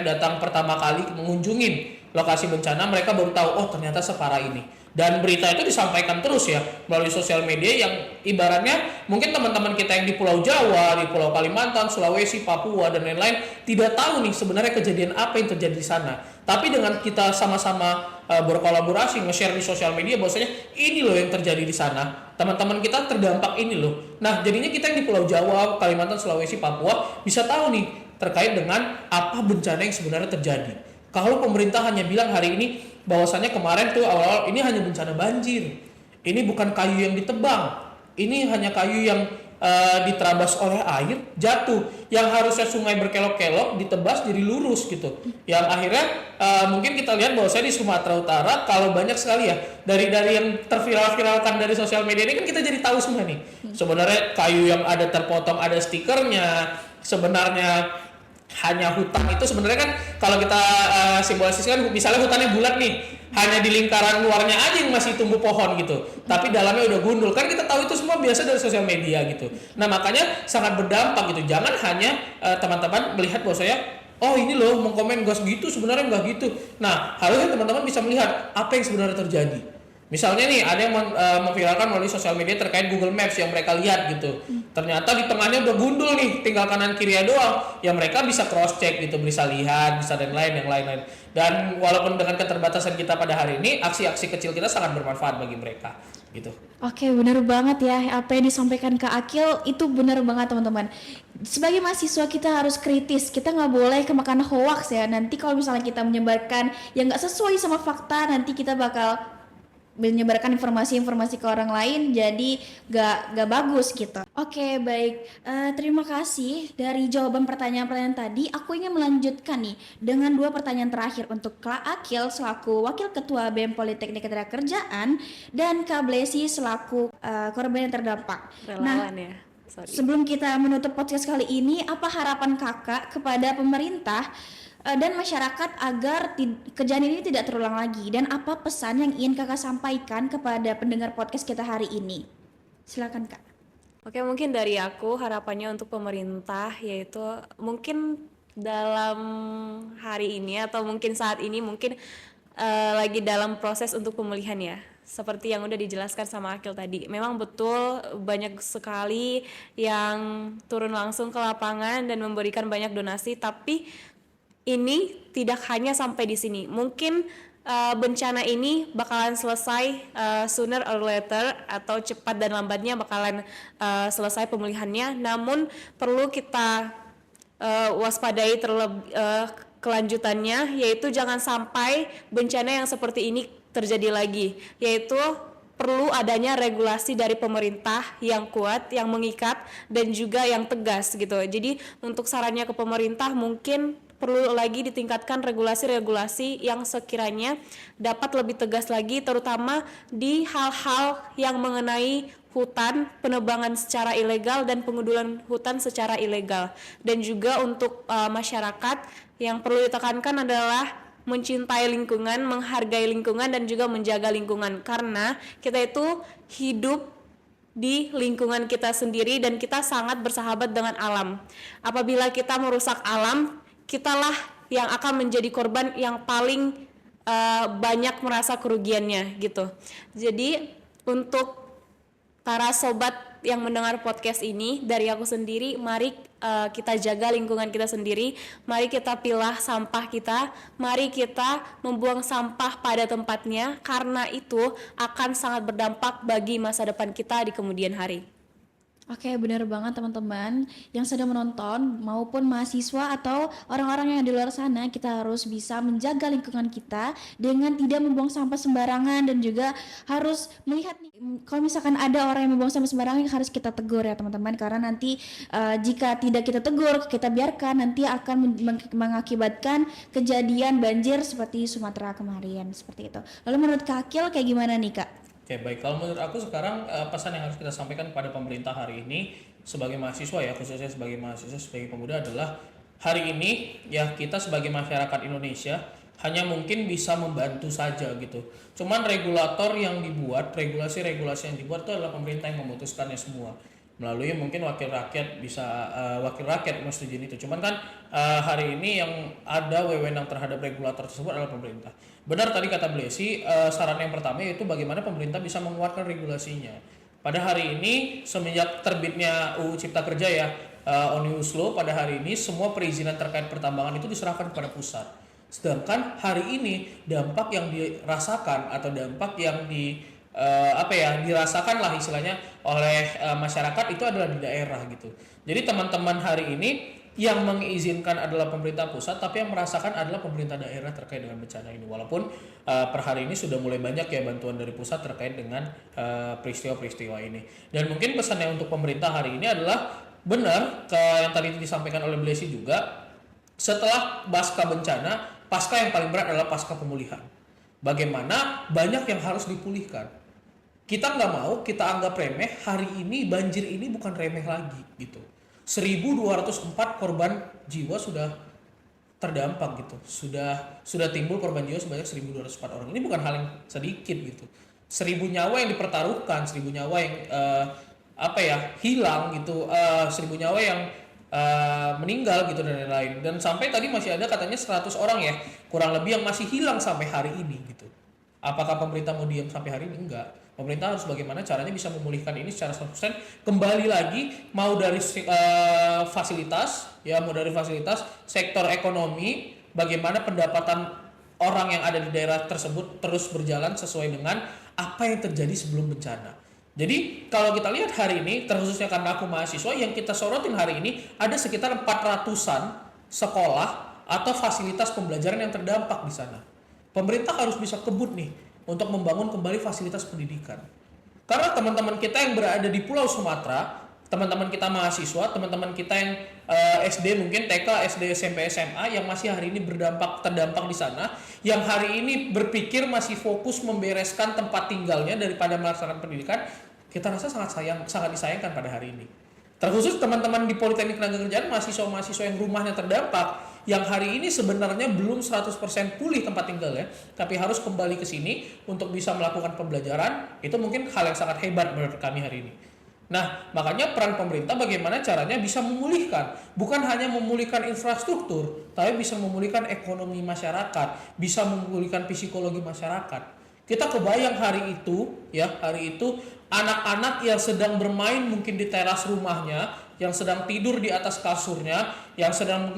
datang pertama kali mengunjungi lokasi bencana, mereka baru tahu oh ternyata separah ini. Dan berita itu disampaikan terus ya melalui sosial media yang ibaratnya mungkin teman-teman kita yang di Pulau Jawa, di Pulau Kalimantan, Sulawesi, Papua dan lain-lain tidak tahu nih sebenarnya kejadian apa yang terjadi di sana. Tapi dengan kita sama-sama berkolaborasi nge-share di sosial media bahwasanya ini loh yang terjadi di sana, teman-teman kita terdampak ini loh. Nah, jadinya kita yang di Pulau Jawa, Kalimantan, Sulawesi, Papua bisa tahu nih terkait dengan apa bencana yang sebenarnya terjadi. Kalau pemerintah hanya bilang hari ini bahwasannya kemarin tuh awal-awal ini hanya bencana banjir, ini bukan kayu yang ditebang, ini hanya kayu yang diterabas oleh air jatuh, yang harusnya sungai berkelok-kelok ditebas jadi lurus gitu, yang akhirnya mungkin kita lihat bahwa saya di Sumatera Utara kalau banyak sekali ya dari yang terviral-viralkan dari sosial media ini kan kita jadi tahu semua nih sebenarnya kayu yang ada terpotong ada stikernya sebenarnya hanya hutan itu sebenarnya kan kalau kita simbolisasikan misalnya hutannya bulat nih hanya di lingkaran luarnya aja yang masih tumbuh pohon gitu tapi dalamnya udah gundul kan kita tahu itu semua biasa dari sosial media gitu. Nah makanya sangat berdampak gitu, jangan hanya teman-teman melihat bahwa saya oh ini loh mau komen gas gitu sebenarnya nggak gitu. Nah harusnya teman-teman bisa melihat apa yang sebenarnya terjadi. Misalnya nih ada yang memviralkan melalui sosial media terkait Google Maps yang mereka lihat gitu. Ternyata di tengahnya udah gundul nih, tinggal kanan kirinya doang. Ya mereka bisa cross check gitu, bisa lihat, bisa dan lain-lain. Dan walaupun dengan keterbatasan kita pada hari ini, aksi-aksi kecil kita sangat bermanfaat bagi mereka gitu. Oke, benar banget ya apa yang disampaikan Kak Akil itu benar banget teman-teman. Sebagai mahasiswa kita harus kritis, kita nggak boleh kemakan hoax ya. Nanti kalau misalnya kita menyebarkan yang nggak sesuai sama fakta, nanti kita bakal menyebarkan informasi-informasi ke orang lain jadi gak bagus gitu. Oke, baik. Terima kasih dari jawaban pertanyaan-pertanyaan tadi. Aku ingin melanjutkan nih dengan 2 pertanyaan terakhir untuk Kak Akil selaku Wakil Ketua BEM Politeknik Ketenagakerjaan dan Kak Blesi selaku korban yang terdampak. Relawan ya. Sorry. Sebelum kita menutup podcast kali ini, apa harapan Kakak kepada pemerintah dan masyarakat agar kejadian ini tidak terulang lagi, dan apa pesan yang ingin Kakak sampaikan kepada pendengar podcast kita hari ini? Silakan Kak. Oke, mungkin dari aku harapannya untuk pemerintah yaitu mungkin dalam hari ini atau mungkin saat ini mungkin lagi dalam proses untuk pemulihan ya. Seperti yang udah dijelaskan sama Akil tadi. Memang betul banyak sekali yang turun langsung ke lapangan dan memberikan banyak donasi, tapi ini tidak hanya sampai di sini. Mungkin bencana ini bakalan selesai sooner or later atau cepat dan lambatnya bakalan selesai pemulihannya. Namun perlu kita waspadai kelanjutannya, yaitu jangan sampai bencana yang seperti ini terjadi lagi. Yaitu perlu adanya regulasi dari pemerintah yang kuat, yang mengikat dan juga yang tegas gitu. Jadi untuk sarannya ke pemerintah mungkin perlu lagi ditingkatkan regulasi-regulasi yang sekiranya dapat lebih tegas lagi, terutama di hal-hal yang mengenai hutan, penebangan secara ilegal dan pengundulan hutan secara ilegal. Dan juga untuk masyarakat yang perlu ditekankan adalah mencintai lingkungan, menghargai lingkungan dan juga menjaga lingkungan, karena kita itu hidup di lingkungan kita sendiri dan kita sangat bersahabat dengan alam. Apabila kita merusak alam, kitalah yang akan menjadi korban yang paling banyak merasa kerugiannya gitu. Jadi untuk para sobat yang mendengar podcast ini, dari aku sendiri, mari kita jaga lingkungan kita sendiri, mari kita pilah sampah kita, mari kita membuang sampah pada tempatnya, karena itu akan sangat berdampak bagi masa depan kita di kemudian hari. Oke, benar banget teman-teman yang sedang menonton maupun mahasiswa atau orang-orang yang di luar sana, kita harus bisa menjaga lingkungan kita dengan tidak membuang sampah sembarangan, dan juga harus melihat nih, kalau misalkan ada orang yang membuang sampah sembarangan harus kita tegur ya teman-teman, karena nanti jika tidak kita tegur, kita biarkan, nanti akan mengakibatkan kejadian banjir seperti Sumatera kemarin, seperti itu. Lalu menurut Kak Akil kayak gimana nih Kak? Oke, baik. Kalau menurut aku sekarang pesan yang harus kita sampaikan kepada pemerintah hari ini sebagai mahasiswa ya, khususnya sebagai mahasiswa, sebagai pemuda adalah hari ini ya kita sebagai masyarakat Indonesia hanya mungkin bisa membantu saja gitu. Cuman regulator yang dibuat, regulasi-regulasi yang dibuat itu adalah pemerintah yang memutuskannya semua. Melalui mungkin wakil rakyat menyetujui itu. Cuman kan hari ini yang ada wewenang terhadap regulator tersebut adalah pemerintah. Benar tadi kata Blesi, saran yang pertama yaitu bagaimana pemerintah bisa menguatkan regulasinya. Pada hari ini semenjak terbitnya UU Cipta Kerja ya, Omnibus Law, pada hari ini semua perizinan terkait pertambangan itu diserahkan kepada pusat. Sedangkan hari ini dampak yang dirasakan atau dampak yang dirasakan lah istilahnya oleh masyarakat itu adalah di daerah gitu. Jadi teman-teman hari ini yang mengizinkan adalah pemerintah pusat, tapi yang merasakan adalah pemerintah daerah terkait dengan bencana ini. Walaupun per hari ini sudah mulai banyak ya bantuan dari pusat terkait dengan peristiwa-peristiwa ini. Dan mungkin pesannya untuk pemerintah hari ini adalah benar yang tadi disampaikan oleh Blesi juga, setelah pasca bencana, pasca yang paling berat adalah pasca pemulihan. Bagaimana banyak yang harus dipulihkan. Kita nggak mau kita anggap remeh, hari ini banjir ini bukan remeh lagi gitu. 1.204 korban jiwa sudah terdampak gitu. Sudah timbul korban jiwa sebanyak 1.204 orang. Ini bukan hal yang sedikit gitu. 1.000 nyawa yang dipertaruhkan, 1.000 nyawa yang hilang gitu, 1.000 nyawa yang meninggal gitu dan lain-lain. Dan sampai tadi masih ada katanya 100 orang ya, kurang lebih yang masih hilang sampai hari ini gitu. Apakah pemerintah mau diam sampai hari ini? Enggak. Pemerintah harus bagaimana caranya bisa memulihkan ini secara 100%. Kembali lagi mau dari fasilitas ya, mau dari fasilitas sektor ekonomi, bagaimana pendapatan orang yang ada di daerah tersebut terus berjalan sesuai dengan apa yang terjadi sebelum bencana. Jadi kalau kita lihat hari ini, terkhususnya karena aku mahasiswa, yang kita sorotin hari ini ada sekitar 400-an sekolah atau fasilitas pembelajaran yang terdampak di sana. Pemerintah harus bisa kebut nih untuk membangun kembali fasilitas pendidikan. Karena teman-teman kita yang berada di Pulau Sumatera, teman-teman kita mahasiswa, teman-teman kita yang SD mungkin TK, SD, SMP, SMA yang masih hari ini terdampak di sana, yang hari ini berpikir masih fokus membereskan tempat tinggalnya daripada melaksanakan pendidikan, kita rasa sangat disayangkan pada hari ini. Terkhusus teman-teman di Politeknik Tenaga Kerjaan, mahasiswa-mahasiswa yang rumahnya terdampak, yang hari ini sebenarnya belum 100% pulih tempat tinggalnya, tapi harus kembali ke sini untuk bisa melakukan pembelajaran, itu mungkin hal yang sangat hebat menurut kami hari ini. Nah, makanya peran pemerintah bagaimana caranya bisa memulihkan, bukan hanya memulihkan infrastruktur, tapi bisa memulihkan ekonomi masyarakat, bisa memulihkan psikologi masyarakat. Kita kebayang hari itu anak-anak yang sedang bermain mungkin di teras rumahnya, yang sedang tidur di atas kasurnya, yang sedang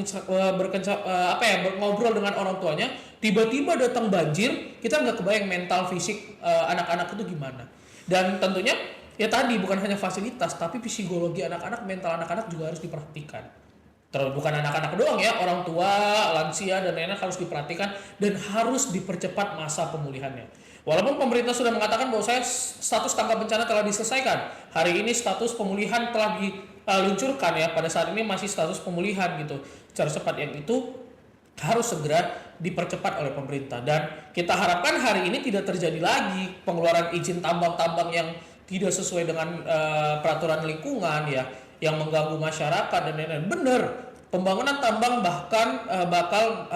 ngobrol dengan orang tuanya, tiba-tiba datang banjir, kita nggak kebayang mental fisik anak-anak itu gimana. Dan tentunya ya tadi bukan hanya fasilitas, tapi psikologi anak-anak, mental anak-anak juga harus diperhatikan. Terus bukan anak-anak doang ya, orang tua, lansia dan lain-lain harus diperhatikan dan harus dipercepat masa pemulihannya. Walaupun pemerintah sudah mengatakan bahwa status tanggap bencana telah diselesaikan, hari ini status pemulihan telah diluncurkan ya, pada saat ini masih status pemulihan gitu. Secara cepat yang itu harus segera dipercepat oleh pemerintah, dan kita harapkan hari ini tidak terjadi lagi pengeluaran izin tambang-tambang yang tidak sesuai dengan peraturan lingkungan ya, yang mengganggu masyarakat dan lain-lain. Benar, pembangunan tambang bahkan bakal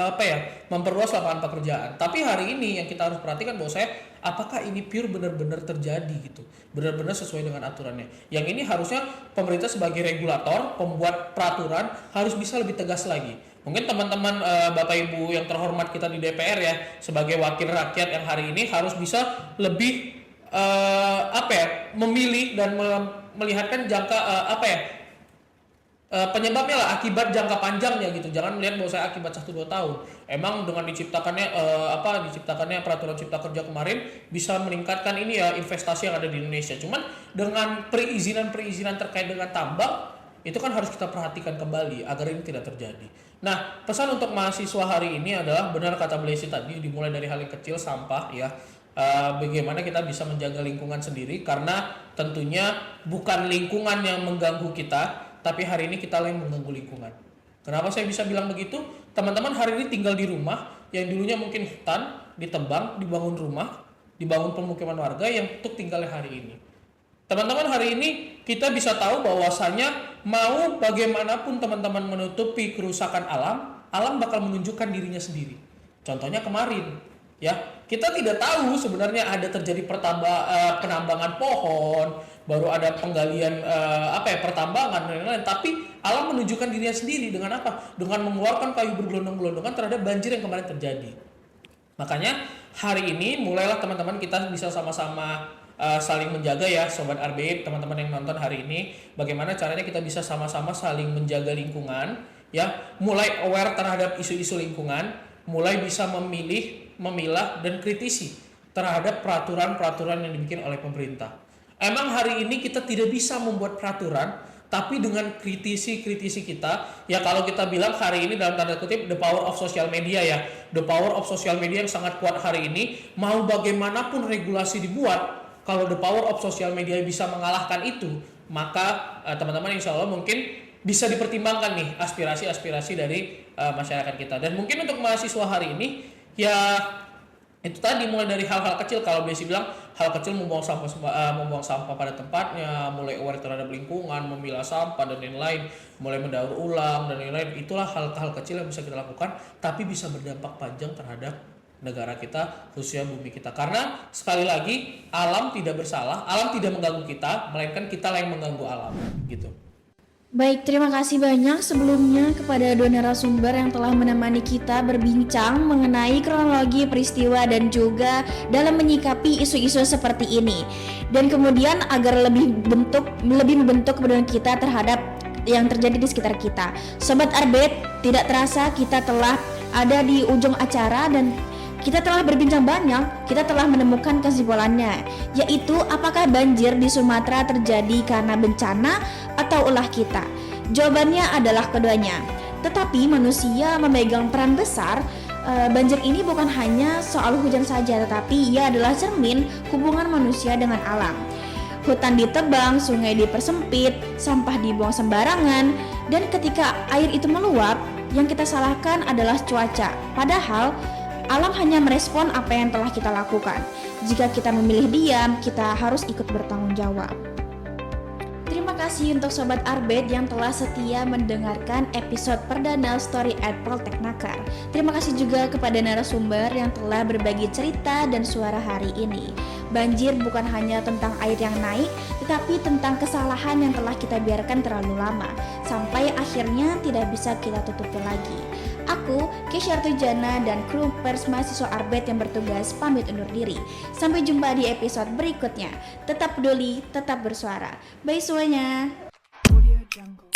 memperluas lapangan pekerjaan. Tapi hari ini yang kita harus perhatikan bahwa apakah ini pure benar-benar terjadi gitu, benar-benar sesuai dengan aturannya. Yang ini harusnya pemerintah sebagai regulator, pembuat peraturan harus bisa lebih tegas lagi. Mungkin teman-teman Bapak Ibu yang terhormat kita di DPR ya, sebagai wakil rakyat yang hari ini harus bisa lebih memilih dan melihatkan penyebabnya lah, akibat jangka panjangnya gitu. Jangan melihat bahwa akibat 1-2 tahun. Emang dengan diciptakannya peraturan cipta kerja kemarin bisa meningkatkan ini ya, investasi yang ada di Indonesia. Cuman dengan perizinan terkait dengan tambang itu kan harus kita perhatikan kembali agar ini tidak terjadi. Nah, pesan untuk mahasiswa hari ini adalah benar kata Blesi tadi, dimulai dari hal yang kecil, sampah ya. Bagaimana kita bisa menjaga lingkungan sendiri, karena tentunya bukan lingkungan yang mengganggu kita, tapi hari ini kita yang mengganggu lingkungan. Kenapa saya bisa bilang begitu? Teman-teman hari ini tinggal di rumah yang dulunya mungkin hutan, ditebang, dibangun rumah, dibangun pemukiman warga yang untuk tinggalnya hari ini. Teman-teman hari ini kita bisa tahu bahwasanya mau bagaimanapun teman-teman menutupi kerusakan alam, alam bakal menunjukkan dirinya sendiri. Contohnya kemarin ya, kita tidak tahu sebenarnya ada terjadi penambangan pohon, baru ada penggalian pertambangan dan lain-lain, tapi alam menunjukkan dirinya sendiri dengan apa? Dengan mengeluarkan kayu bergelondong-gelondongan terhadap banjir yang kemarin terjadi. Makanya hari ini mulailah teman-teman kita bisa sama-sama saling menjaga ya, Sobat RBI, teman-teman yang nonton hari ini, bagaimana caranya kita bisa sama-sama saling menjaga lingkungan ya, mulai aware terhadap isu-isu lingkungan, mulai bisa memilah dan kritisi terhadap peraturan-peraturan yang dibikin oleh pemerintah. Emang hari ini kita tidak bisa membuat peraturan, tapi dengan kritisi kita. Ya kalau kita bilang hari ini dalam tanda kutip the power of social media ya, the power of social media yang sangat kuat hari ini, mau bagaimanapun regulasi dibuat, kalau the power of social media bisa mengalahkan itu, maka teman-teman insya Allah mungkin bisa dipertimbangkan nih aspirasi-aspirasi dari masyarakat kita. Dan mungkin untuk mahasiswa hari ini ya itu tadi, mulai dari hal-hal kecil. Kalau Desi bilang hal kecil, membuang sampah pada tempatnya, mulai aware terhadap lingkungan, memilah sampah dan lain-lain, mulai mendaur ulang dan lain-lain, itulah hal-hal kecil yang bisa kita lakukan tapi bisa berdampak panjang terhadap negara kita, khususnya bumi kita. Karena sekali lagi alam tidak bersalah, alam tidak mengganggu kita, melainkan kita yang mengganggu alam gitu. Baik, terima kasih banyak sebelumnya kepada dua narasumber yang telah menemani kita berbincang mengenai kronologi peristiwa dan juga dalam menyikapi isu-isu seperti ini. Dan kemudian agar lebih membentuk kepedulian kita terhadap yang terjadi di sekitar kita. Sobat Arbeit, tidak terasa kita telah ada di ujung acara dan kita telah berbincang banyak, kita telah menemukan kesimpulannya, yaitu apakah banjir di Sumatera terjadi karena bencana atau ulah kita? Jawabannya adalah keduanya. Tetapi manusia memegang peran besar. Banjir ini bukan hanya soal hujan saja, tetapi ia adalah cermin hubungan manusia dengan alam. Hutan ditebang, sungai dipersempit, sampah dibuang sembarangan, dan ketika air itu meluap, yang kita salahkan adalah cuaca. Padahal alam hanya merespon apa yang telah kita lakukan. Jika kita memilih diam, kita harus ikut bertanggung jawab. Terima kasih untuk Sobat Arbeit yang telah setia mendengarkan episode perdana Story at Polteknaker. Terima kasih juga kepada narasumber yang telah berbagi cerita dan suara hari ini. Banjir bukan hanya tentang air yang naik, tetapi tentang kesalahan yang telah kita biarkan terlalu lama, sampai akhirnya tidak bisa kita tutupi lagi. Aku, Kesha Artujana, dan kru pers mahasiswa Arbeit yang bertugas pamit undur diri. Sampai jumpa di episode berikutnya. Tetap peduli, tetap bersuara. Bye semuanya. Audio Jungle.